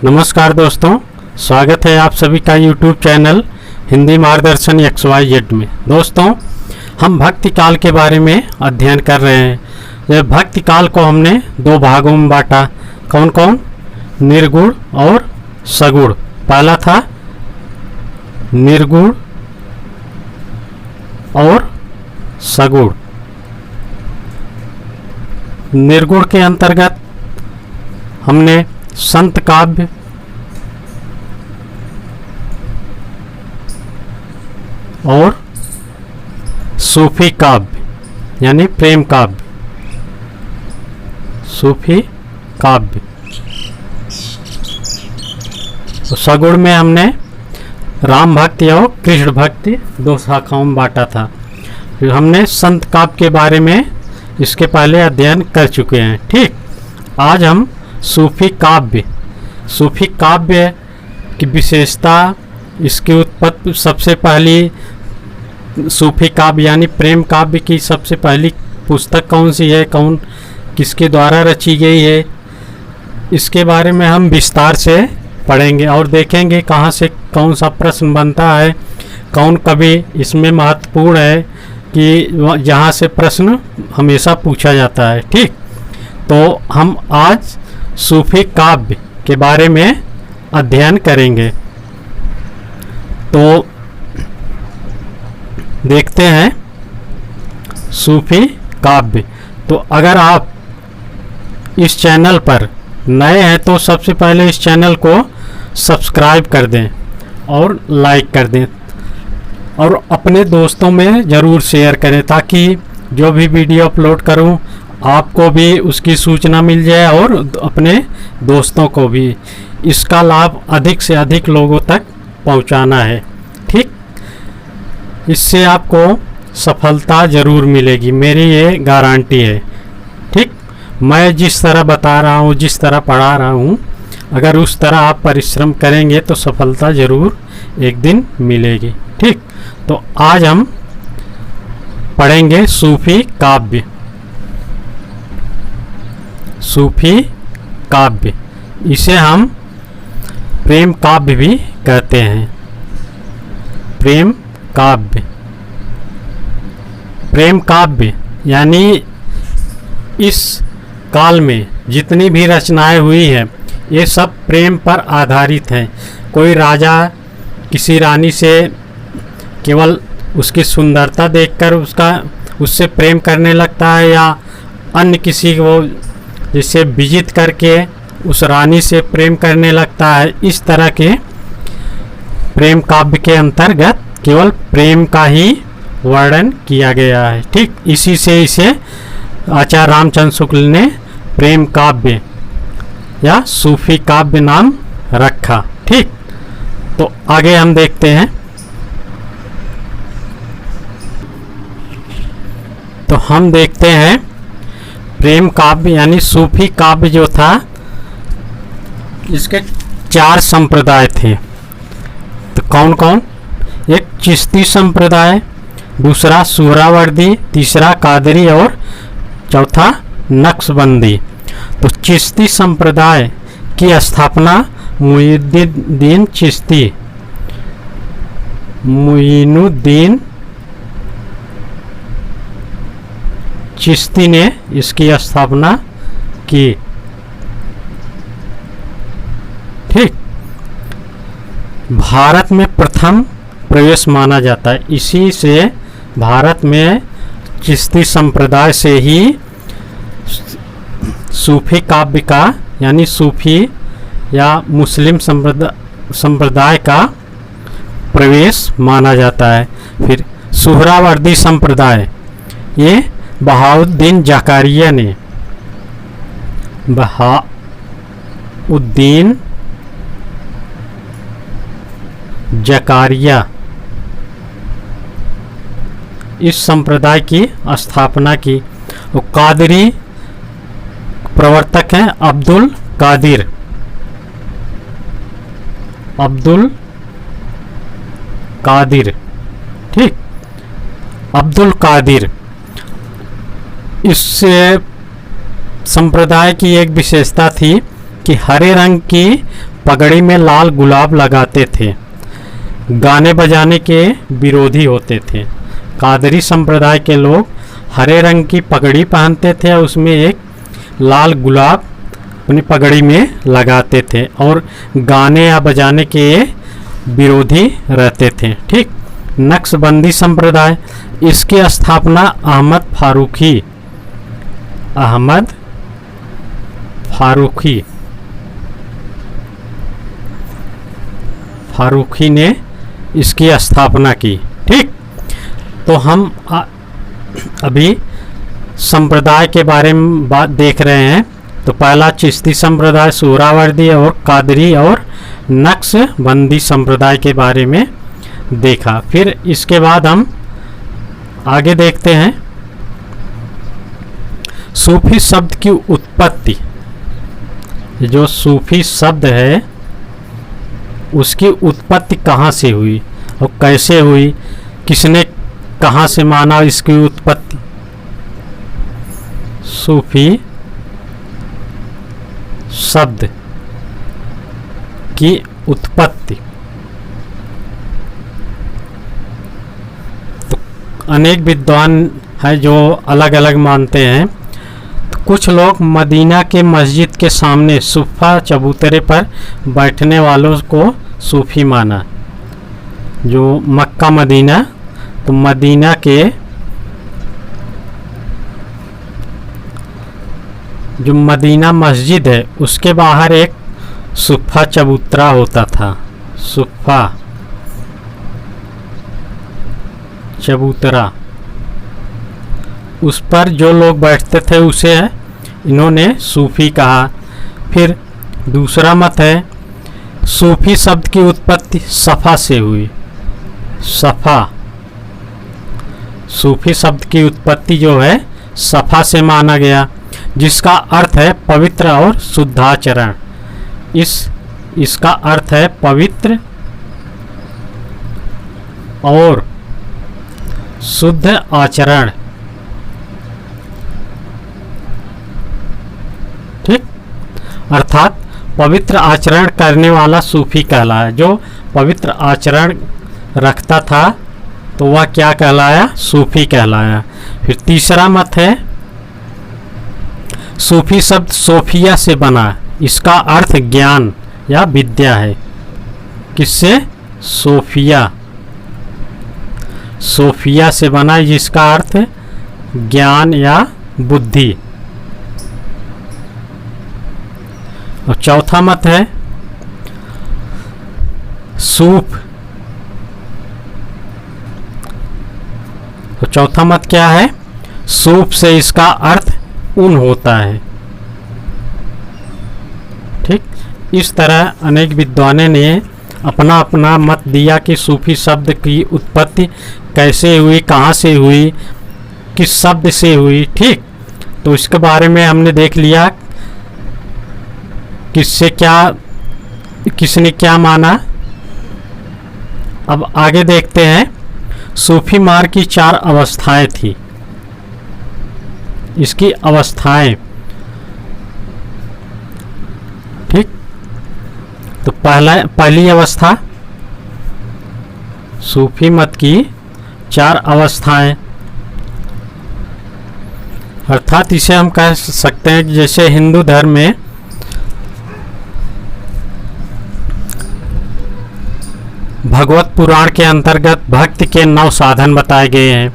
नमस्कार दोस्तों, स्वागत है आप सभी का YouTube चैनल हिंदी मार्गदर्शन XYZ में। दोस्तों, हम भक्ति काल के बारे में अध्ययन कर रहे हैं। यह भक्ति काल को हमने दो भागों में बांटा। कौन कौन? निर्गुण और सगुण। पहला था निर्गुण और सगुण। निर्गुण के अंतर्गत हमने संत काव्य, और सूफी काव्य यानी प्रेम काव्य, सूफी काव्य। तो सगुण में हमने राम भक्ति और कृष्ण भक्ति दो शाखाओं में बांटा था। फिर हमने संत काव्य के बारे में इसके पहले अध्ययन कर चुके हैं। ठीक, आज हम सूफी काव्य की विशेषता, इसकी उत्पत्ति, सबसे पहली सूफी काव्य यानी प्रेम काव्य की सबसे पहली पुस्तक कौन सी है, कौन किसके द्वारा रची गई है, इसके बारे में हम विस्तार से पढ़ेंगे और देखेंगे कहाँ से कौन सा प्रश्न बनता है, कौन कवि इसमें महत्वपूर्ण है कि जहाँ से प्रश्न हमेशा पूछा जाता है। ठीक, तो हम आज सूफी काव्य के बारे में अध्ययन करेंगे। तो देखते हैं सूफी काव्य। तो अगर आप इस चैनल पर नए हैं तो सबसे पहले इस चैनल को सब्सक्राइब कर दें और लाइक कर दें और अपने दोस्तों में ज़रूर शेयर करें, ताकि जो भी वीडियो अपलोड करूं आपको भी उसकी सूचना मिल जाए और अपने दोस्तों को भी। इसका लाभ अधिक से अधिक लोगों तक पहुंचाना है। ठीक, इससे आपको सफलता ज़रूर मिलेगी, मेरी ये गारंटी है। ठीक, मैं जिस तरह बता रहा हूँ, जिस तरह पढ़ा रहा हूँ, अगर उस तरह आप परिश्रम करेंगे तो सफलता ज़रूर एक दिन मिलेगी। ठीक, तो आज हम पढ़ेंगे सूफी काव्य। सूफी काव्य, इसे हम प्रेम काव्य भी कहते हैं। प्रेम काव्य, प्रेम काव्य यानी इस काल में जितनी भी रचनाएं हुई हैं ये सब प्रेम पर आधारित हैं। कोई राजा किसी रानी से केवल उसकी सुंदरता देखकर उससे प्रेम करने लगता है, या अन्य किसी को जिसे विजित करके उस रानी से प्रेम करने लगता है। इस तरह के प्रेम काव्य के अंतर्गत केवल प्रेम का ही वर्णन किया गया है। ठीक, इसी से इसे आचार्य रामचंद्र शुक्ल ने प्रेम काव्य या सूफी काव्य नाम रखा। ठीक, तो आगे हम देखते हैं। तो हम देखते हैं प्रेम काव्य यानी सूफी काव्य जो था, इसके 4 संप्रदाय थे। तो कौन कौन? एक चिश्ती संप्रदाय, दूसरा सुहरावर्दी, तीसरा कादरी और चौथा नक्शबंदी। तो चिश्ती संप्रदाय की स्थापना मुइनुद्दीन चिश्ती ने इसकी स्थापना की। ठीक, भारत में प्रथम प्रवेश माना जाता है। इसी से भारत में चिश्ती संप्रदाय से ही सूफी काव्य का यानी सूफी या मुस्लिम संप्रदाय का प्रवेश माना जाता है। फिर सुहरावर्दी संप्रदाय, ये बहाउद्दीन जकारिया ने बहाउद्दीन जकारिया इस संप्रदाय की स्थापना की। वो कादरी प्रवर्तक हैं अब्दुल कादिर। ठीक, अब्दुल कादिर इससे संप्रदाय की एक विशेषता थी कि हरे रंग की पगड़ी में लाल गुलाब लगाते थे, गाने बजाने के विरोधी होते थे। कादरी संप्रदाय के लोग हरे रंग की पगड़ी पहनते थे और उसमें एक लाल गुलाब अपनी पगड़ी में लगाते थे और गाने या बजाने के विरोधी रहते थे। ठीक। नक्शबंदी संप्रदाय, इसकी स्थापना अहमद फारूकी ने इसकी स्थापना की। ठीक। तो हम अभी संप्रदाय के बारे में बात देख रहे हैं। तो पहला चिश्ती संप्रदाय, सोहरावर्दी और कादरी और नक्शबंदी संप्रदाय के बारे में देखा। फिर इसके बाद हम आगे देखते हैं सूफी शब्द की उत्पत्ति। जो सूफी शब्द है उसकी उत्पत्ति कहाँ से हुई और कैसे हुई, किसने कहाँ से माना इसकी उत्पत्ति। सूफी शब्द की उत्पत्ति तो अनेक विद्वान हैं जो अलग अलग मानते हैं। तो कुछ लोग मदीना के मस्जिद के सामने सुफ़ा चबूतरे पर बैठने वालों को सूफी माना। जो मक्का मदीना, तो मदीना के जो मदीना मस्जिद है उसके बाहर एक सुफ़ा चबूतरा होता था। सुफ़ा चबूतरा, उस पर जो लोग बैठते थे उसे इन्होंने सूफी कहा। फिर दूसरा मत है सूफी शब्द की उत्पत्ति सफ़ा से हुई। सफ़ा, सूफी शब्द की उत्पत्ति जो है सफ़ा से माना गया, जिसका अर्थ है पवित्र और शुद्धाचरण। इसका अर्थ है पवित्र और शुद्ध आचरण। ठीक। अर्थात पवित्र आचरण करने वाला सूफी कहलाया। जो पवित्र आचरण रखता था तो वह क्या कहलाया, सूफी कहलाया। फिर तीसरा मत है सूफी शब्द सोफिया से बना, इसका अर्थ ज्ञान या विद्या है। किससे? सोफिया, सोफिया से बना जिसका अर्थ ज्ञान या बुद्धि। और चौथा मत है सूफ। तो चौथा मत क्या है? सूफ से इसका अर्थ ऊन होता है। ठीक। इस तरह अनेक विद्वानों ने अपना अपना मत दिया कि सूफी शब्द की उत्पत्ति कैसे हुई, कहाँ से हुई, किस शब्द से हुई। ठीक। तो इसके बारे में हमने देख लिया किसने क्या माना। अब आगे देखते हैं सूफी मार्ग की 4 अवस्थाएं थी। इसकी अवस्थाएं, ठीक। तो पहली अवस्था सूफी मत की 4 अवस्थाएं, अर्थात इसे हम कह सकते हैं कि जैसे हिंदू धर्म में भगवत पुराण के अंतर्गत भक्ति के 9 साधन बताए गए हैं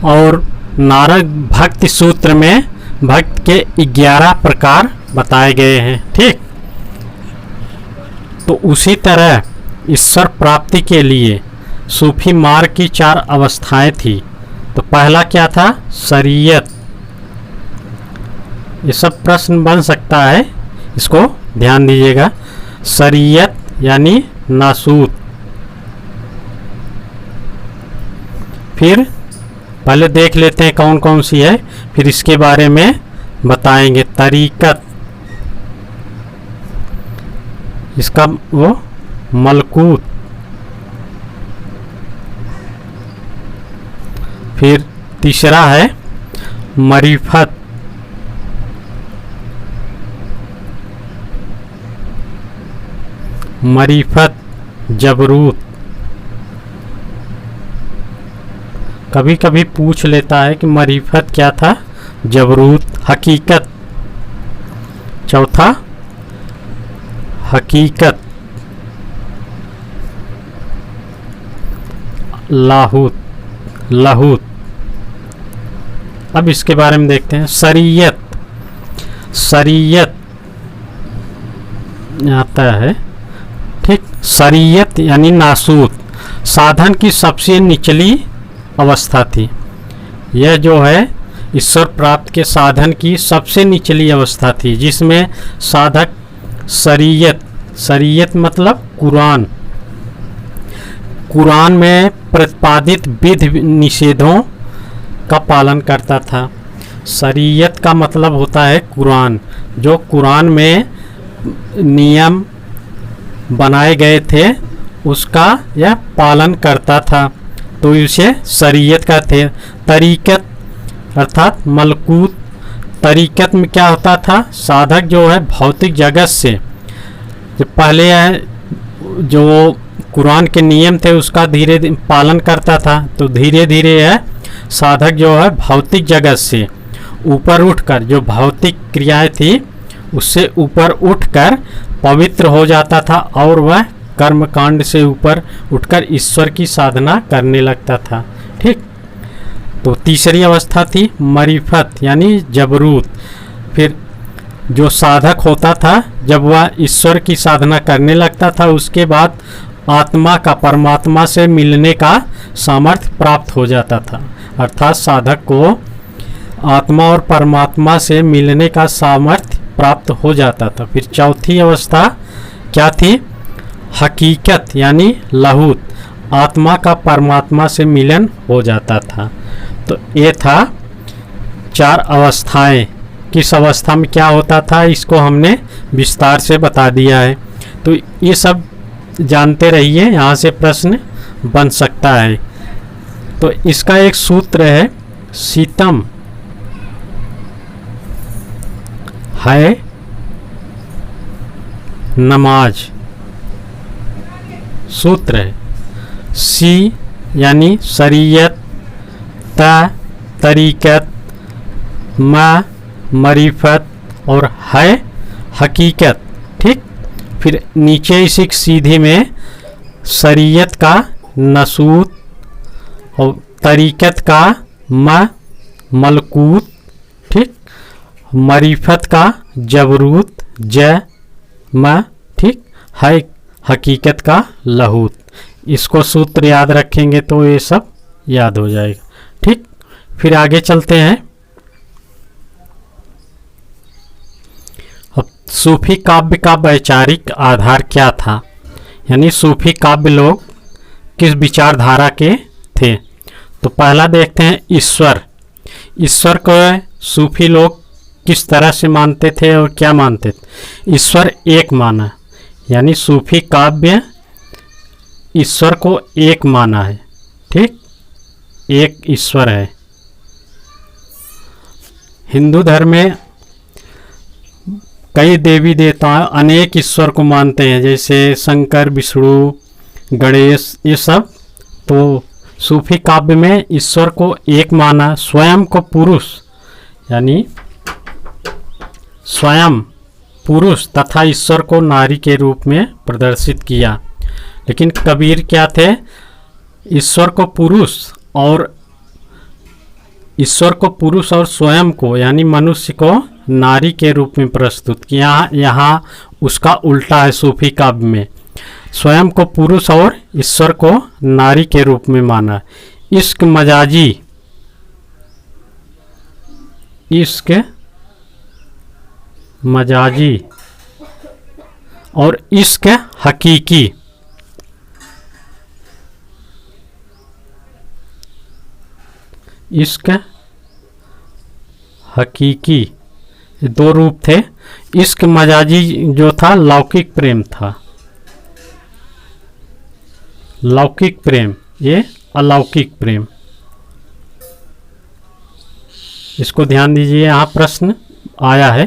और नारद भक्ति सूत्र में भक्त के 11 प्रकार बताए गए हैं। ठीक। तो उसी तरह ईश्वर प्राप्ति के लिए सूफी मार्ग की 4 अवस्थाएं थी। तो पहला क्या था? शरीयत। ये सब प्रश्न बन सकता है, इसको ध्यान दीजिएगा। शरीयत यानी नासूत। फिर पहले देख लेते हैं कौन कौन सी है, फिर इसके बारे में बताएंगे। तरीकत, इसका वो मलकूत। फिर तीसरा है मरीफत। मरीफत, जबरूत। कभी कभी पूछ लेता है कि मरीफत क्या था, जबरूत। हकीकत, चौथा हकीकत। लाहूत, लाहूत। अब इसके बारे में देखते हैं। शरीयत, शरीयत आता है, ठीक। शरीयत यानी नासूत, साधन की सबसे निचली अवस्था थी। यह जो है ईश्वर प्राप्त के साधन की सबसे निचली अवस्था थी, जिसमें साधक शरीयत, शरीयत मतलब कुरान, कुरान में प्रतिपादित विधि निषेधों का पालन करता था। शरीयत का मतलब होता है कुरान, जो कुरान में नियम बनाए गए थे उसका यह पालन करता था, तो इसे शरीयत कहते हैं। तरीक़त अर्थात मलकूत, तरीक़त में क्या होता था, साधक जो है भौतिक जगत से, जो पहले है जो कुरान के नियम थे उसका धीरे धीरे पालन करता था, तो धीरे धीरे है साधक जो है भौतिक जगत से ऊपर उठकर, जो भौतिक क्रियाएं थी उससे ऊपर उठकर पवित्र हो जाता था और वह कर्मकांड से ऊपर उठकर ईश्वर की साधना करने लगता था, ठीक। तो तीसरी अवस्था थी मरीफत यानी जबरूत। फिर जो साधक होता था जब वह ईश्वर की साधना करने लगता था, उसके बाद आत्मा का परमात्मा से मिलने का सामर्थ्य प्राप्त हो जाता था, अर्थात साधक को आत्मा और परमात्मा से मिलने का सामर्थ्य प्राप्त हो जाता था। फिर चौथी अवस्था क्या थी, हकीकत यानी लाहूत, आत्मा का परमात्मा से मिलन हो जाता था। तो ये था 4 अवस्थाएं। किस अवस्था में क्या होता था इसको हमने विस्तार से बता दिया है, तो ये सब जानते रहिए, यहाँ से प्रश्न बन सकता है। तो इसका एक सूत्र है, सीतम है नमाज, सूत्र है। सी यानी शरीयत, त तरीक़त, म मरीफत और है हकीकत, ठीक। फिर नीचे इसी सीधी में शरीयत का नसूत और तरीक़त का मलकूत, ठीक। मरीफत का जबरूत, ठीक। है हकीकत का लाहूत। इसको सूत्र याद रखेंगे तो ये सब याद हो जाएगा, ठीक। फिर आगे चलते हैं। अब सूफी काव्य का वैचारिक आधार क्या था, यानी सूफी काव्य लोग किस विचारधारा के थे। तो पहला देखते हैं ईश्वर। ईश्वर को सूफी लोग किस तरह से मानते थे और क्या मानते थे। ईश्वर एक माना, यानी सूफी काव्य ईश्वर को एक माना है, ठीक। एक ईश्वर है। हिंदू धर्म में कई देवी देवता अनेक ईश्वर को मानते हैं, जैसे शंकर, विष्णु, गणेश, ये सब। तो सूफी काव्य में ईश्वर को एक माना, स्वयं को पुरुष यानी स्वयं पुरुष तथा ईश्वर को नारी के रूप में प्रदर्शित किया। लेकिन कबीर क्या थे, ईश्वर को पुरुष और स्वयं को यानी मनुष्य को नारी के रूप में प्रस्तुत किया। यहाँ उसका उल्टा है, सूफी काव्य में स्वयं को पुरुष और ईश्वर को नारी के रूप में माना। इश्क मजाजी, इश्क मजाजी और इश्क हकीकी। इश्क हकीकी दो रूप थे। इश्क मजाजी जो था लौकिक प्रेम था, लौकिक प्रेम, ये अलौकिक प्रेम। इसको ध्यान दीजिए, यहाँ प्रश्न आया है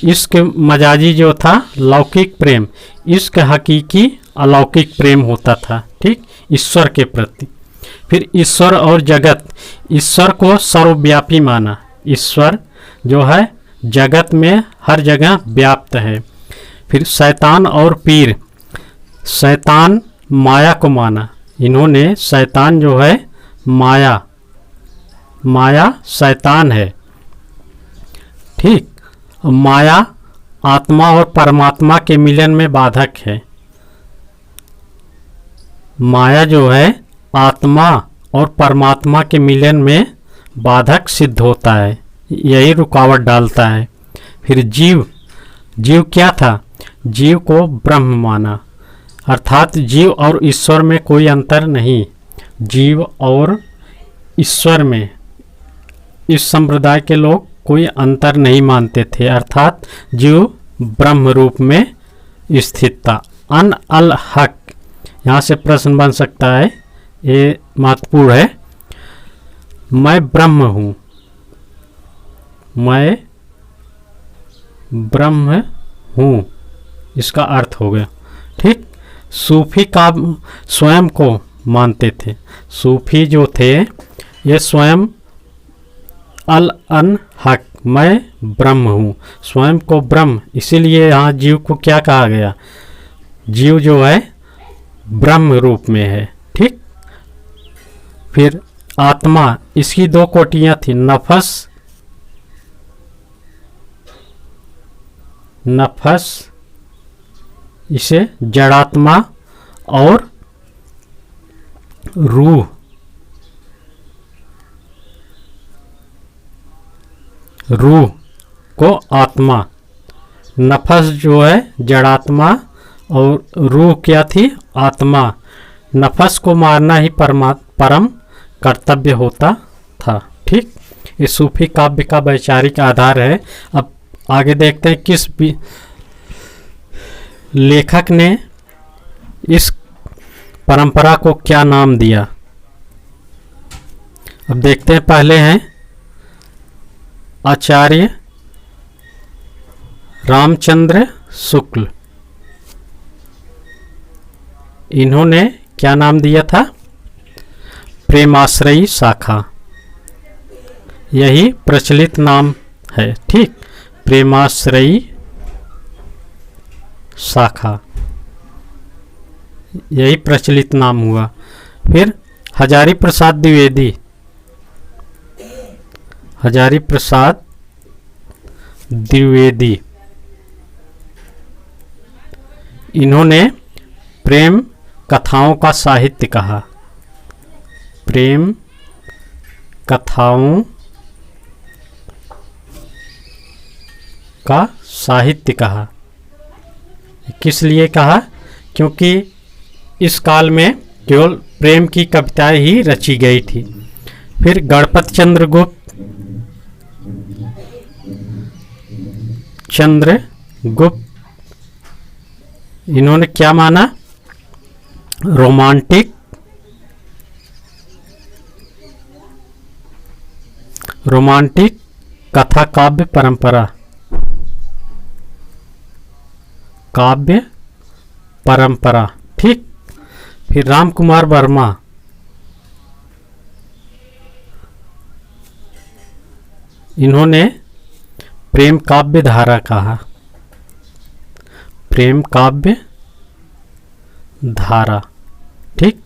इश्क मजाजी जो था लौकिक प्रेम, इश्क हकीकी अलौकिक प्रेम होता था, ठीक, ईश्वर के प्रति। फिर ईश्वर और जगत, ईश्वर को सर्वव्यापी माना, ईश्वर जो है जगत में हर जगह व्याप्त है। फिर शैतान और पीर, शैतान माया को माना, इन्होंने शैतान जो है माया, माया शैतान है, ठीक। माया आत्मा और परमात्मा के मिलन में बाधक है, माया जो है आत्मा और परमात्मा के मिलन में बाधक सिद्ध होता है, यही रुकावट डालता है। फिर जीव, जीव क्या था, जीव को ब्रह्म माना, अर्थात जीव और ईश्वर में कोई अंतर नहीं, जीव और ईश्वर में इस संप्रदाय के लोग कोई अंतर नहीं मानते थे, अर्थात जीव ब्रह्म रूप में स्थित था। अन अल हक, यहाँ से प्रश्न बन सकता है, ये महत्वपूर्ण है। मैं ब्रह्म हूँ, मैं ब्रह्म हूँ, इसका अर्थ हो गया, ठीक। सूफी का स्वयं को मानते थे, सूफी जो थे ये स्वयं अल अन हक, मैं ब्रह्म हूँ, स्वयं को ब्रह्म, इसीलिए यहाँ जीव को क्या कहा गया, जीव जो है ब्रह्म रूप में है, ठीक। फिर आत्मा, इसकी दो कोटियाँ थी, नफस, नफस इसे जड़ात्मा और रूह, रूह को आत्मा, नफस जो है जड़ात्मा और रूह क्या थी, आत्मा। नफस को मारना ही परम कर्तव्य होता था, ठीक। ये सूफी काव्य का वैचारिक आधार है। अब आगे देखते हैं किस लेखक ने इस परंपरा को क्या नाम दिया। अब देखते हैं, पहले हैं आचार्य रामचंद्र शुक्ल, इन्होंने क्या नाम दिया था, प्रेमाश्रयी शाखा, यही प्रचलित नाम है, ठीक, प्रेमाश्रयी शाखा, यही प्रचलित नाम हुआ। फिर हजारी प्रसाद द्विवेदी, हजारी प्रसाद द्विवेदी, इन्होंने प्रेम कथाओं का साहित्य कहा, प्रेम कथाओं का साहित्य कहा। किस लिए कहा, क्योंकि इस काल में केवल प्रेम की कविताएं ही रची गई थी। फिर गणपत चंद्रगुप्त, इन्होंने क्या माना, रोमांटिक, रोमांटिक कथा काव्य परंपरा, काव्य परंपरा, ठीक। फिर राम कुमार वर्मा, इन्होंने प्रेम काव्य धारा कहा, प्रेम काव्य धारा, ठीक।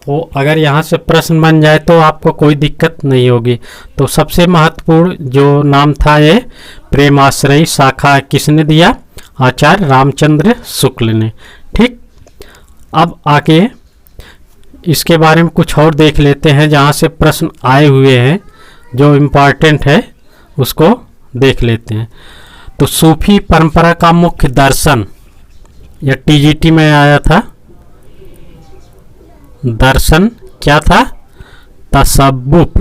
तो अगर यहाँ से प्रश्न बन जाए तो आपको कोई दिक्कत नहीं होगी। तो सबसे महत्वपूर्ण जो नाम था ये प्रेमाश्रयी शाखा किसने दिया, आचार्य रामचंद्र शुक्ल ने, ठीक। अब आगे इसके बारे में कुछ और देख लेते हैं, जहाँ से प्रश्न आए हुए हैं जो इम्पॉर्टेंट है उसको देख लेते हैं। तो सूफी परंपरा का मुख्य दर्शन, यह टीजीटी में आया था, दर्शन क्या था, तसव्वुफ,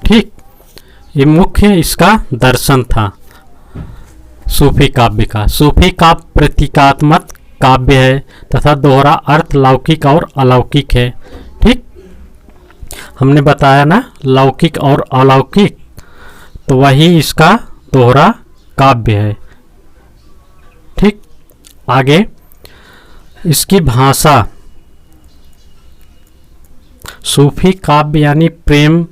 ठीक। ये मुख्य इसका दर्शन था सूफी काव्य का। सूफी काव्य प्रतीकात्मक काव्य है तथा दोहरा अर्थ लौकिक और अलौकिक है, ठीक। हमने बताया ना, लौकिक और अलौकिक, तो वही इसका दोहरा काव्य है। ठीक, आगे इसकी भाषा, सूफी काव्य यानी प्रेम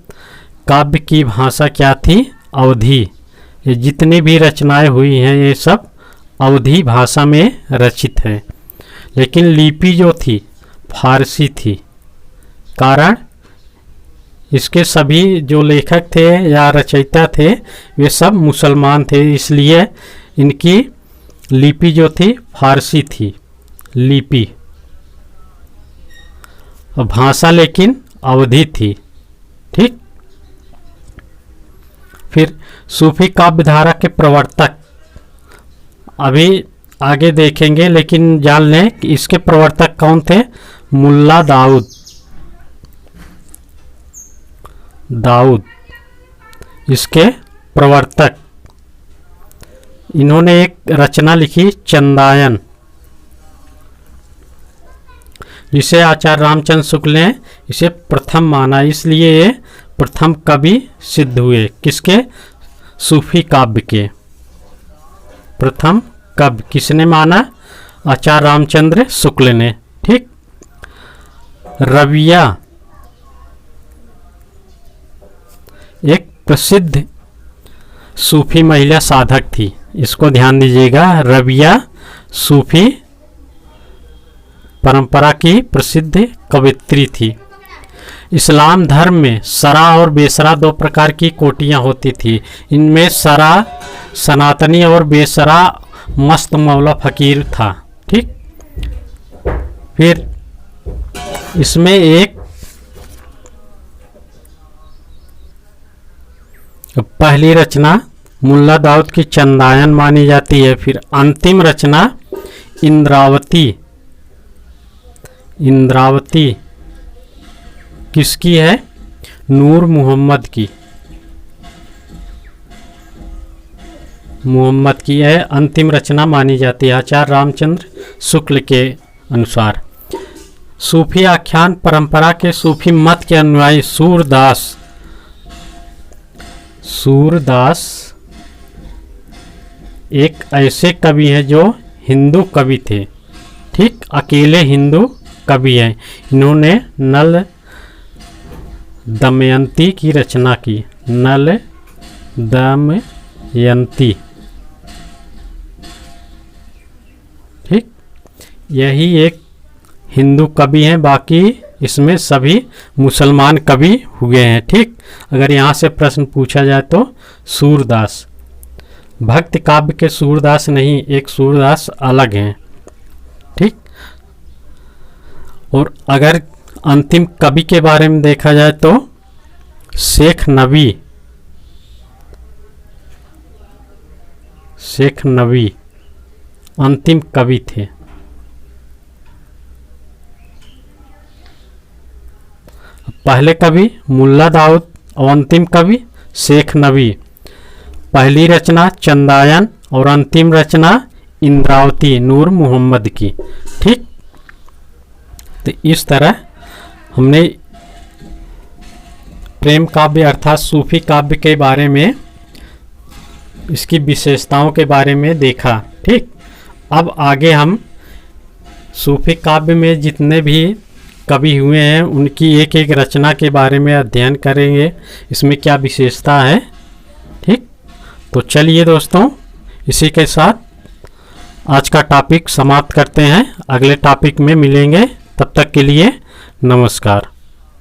काव्य की भाषा क्या थी? अवधी। ये जितनी भी रचनाएं हुई हैं ये सब अवधी भाषा में रचित है, लेकिन लिपि जो थी फारसी थी। कारण इसके सभी जो लेखक थे या रचयिता थे वे सब मुसलमान थे, इसलिए इनकी लिपि जो थी फारसी थी लिपि, और भाषा लेकिन अवधी थी। ठीक, फिर सूफी काव्य धारा के प्रवर्तक अभी आगे देखेंगे, लेकिन जान लें कि इसके प्रवर्तक कौन थे? मुल्ला दाऊद इसके प्रवर्तक। इन्होंने एक रचना लिखी चंदायन, जिसे आचार्य रामचंद्र शुक्ल ने इसे प्रथम माना, इसलिए ये प्रथम कवि सिद्ध हुए। किसके? सूफी काव्य के प्रथम कवि किसने माना? आचार्य रामचंद्र शुक्ल ने। ठीक, रबिया एक प्रसिद्ध सूफी महिला साधक थी, इसको ध्यान दीजिएगा। रबिया सूफी परंपरा की प्रसिद्ध कवयित्री थी। इस्लाम धर्म में सरा और बेसरा दो प्रकार की कोटियां होती थी। इनमें सरा सनातनी और बेसरा मस्त मौला फकीर था। ठीक, फिर इसमें एक पहली रचना मुल्ला दाऊद की चंदायन मानी जाती है। फिर अंतिम रचना इंद्रावती किसकी है? नूर मोहम्मद की है, अंतिम रचना मानी जाती है आचार्य रामचंद्र शुक्ल के अनुसार। सूफी आख्यान परंपरा के सूफी मत के अनुयायी सूरदास एक ऐसे कवि हैं जो हिंदू कवि थे। ठीक, अकेले हिंदू कवि हैं। इन्होंने नल दमयंती की रचना की। नल दमयंती, ठीक, यही एक हिंदू कवि हैं, बाकी इसमें सभी मुसलमान कवि हुए हैं। ठीक, अगर यहाँ से प्रश्न पूछा जाए तो सूरदास, भक्ति काव्य के सूरदास नहीं, एक सूरदास अलग हैं। ठीक, और अगर अंतिम कवि के बारे में देखा जाए तो शेख नबी अंतिम कवि थे। पहले कवि मुल्ला दाऊद और अंतिम कवि शेख नबी। पहली रचना चंदायन और अंतिम रचना इंद्रावती नूर मोहम्मद की। ठीक, तो इस तरह हमने प्रेम काव्य अर्थात सूफी काव्य के बारे में, इसकी विशेषताओं के बारे में देखा। ठीक, अब आगे हम सूफी काव्य में जितने भी कवि हुए हैं उनकी एक एक रचना के बारे में अध्ययन करेंगे, इसमें क्या विशेषता है। ठीक, तो चलिए दोस्तों, इसी के साथ आज का टॉपिक समाप्त करते हैं। अगले टॉपिक में मिलेंगे, तब तक के लिए नमस्कार।